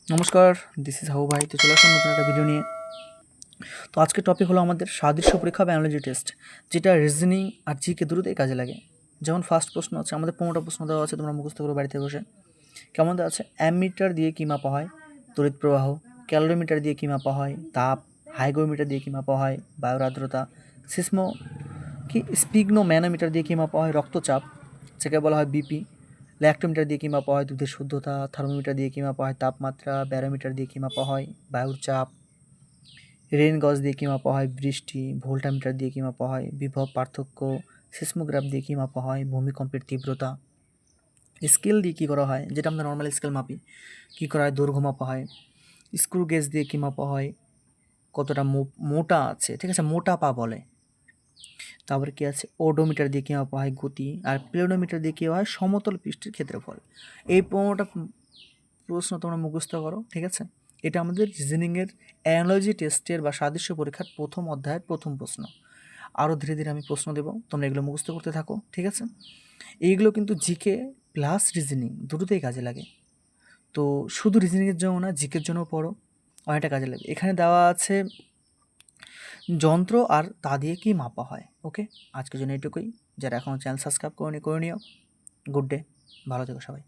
নমস্কার, this is how ভাই। তো চলে আসলাম নতুন একটা ভিডিও নিয়ে। তো আজকের টপিক হলো আমাদের সাদৃশ্য পরীক্ষা বা অ্যানালজি টেস্ট, যেটা রিজনিং আর জিকে দুটোতেই কাজে লাগে। যেমন ফার্স্ট প্রশ্ন আছে, আমাদের 15টা প্রশ্ন দেওয়া আছে, তোমরা মুখস্থ করে বাড়িতে বসে। কেমন দেওয়া আছে? অ্যামিটার দিয়ে কী মাপা হয়? তড়িৎ প্রবাহ। ক্যালোরিমিটার দিয়ে কী মাপা হয়? তাপ। হাইগ্রোমিটার দিয়ে কী মাপা হয়? বায়ুর আর্দ্রতা। সিসমো স্পিগনোম্যানোমিটার দিয়ে কী মাপা হয়? রক্তচাপ, যাকে বলা হয় বিপি। ল্যাক্টোমিটার দিয়ে কী মাপা হয়? দুধের শুদ্ধতা। থার্মোমিটার দিয়ে কী মাপা হয়? তাপমাত্রা। ব্যারোমিটার দিয়ে কী মাপা হয়? বায়ুর চাপ। রেন গজ দিয়ে কী মাপা হয়? বৃষ্টি। ভোল্টামিটার দিয়ে কী মাপা হয়? বিভব পার্থক্য। সিসমোগ্রাফ দিয়ে কী মাপা হয়? ভূমিকম্পের তীব্রতা। স্কেল দিয়ে কী করা হয়? যেটা আমরা নর্মাল স্কেল মাপি, কী করা হয়? দৈর্ঘ্য মাপা হয়। স্ক্রু গেজ দিয়ে কী মাপা হয়? কতটা মোটা আছে, ঠিক আছে, মোটা পা বলে। তারপরে কী আছে? ওডোমিটার দিয়ে কী মাপা হয়? গতি। আর প্লেনোমিটার দিয়ে কী হয়? সমতল পৃষ্ঠের ক্ষেত্রফল। এই 15টা প্রশ্ন তোমরা মুখস্থ করো, ঠিক আছে। এটা আমাদের রিজনিংয়ের অ্যানালজি টেস্টের বা সাদৃশ্য পরীক্ষার প্রথম অধ্যায়ের প্রথম প্রশ্ন। আরও ধীরে ধীরে আমি প্রশ্ন দেবো, তোমরা এগুলো মুখস্থ করতে থাকো, ঠিক আছে। এইগুলো কিন্তু জিকে প্লাস রিজনিং দুটোতেই কাজে লাগে। তো শুধু রিজনিংয়ের জন্য না, জিকের জন্য পড়ো, অনেকটা কাজে লাগে। এখানে দেওয়া আছে যন্ত্র আর তা দিয়ে কি মাপা হয়। ওকে, আজকের জন্য এটুকুই। যারা এখনও চ্যানেল সাবস্ক্রাইব করে নিও। গুড ডে, ভালো থেকো সবাই।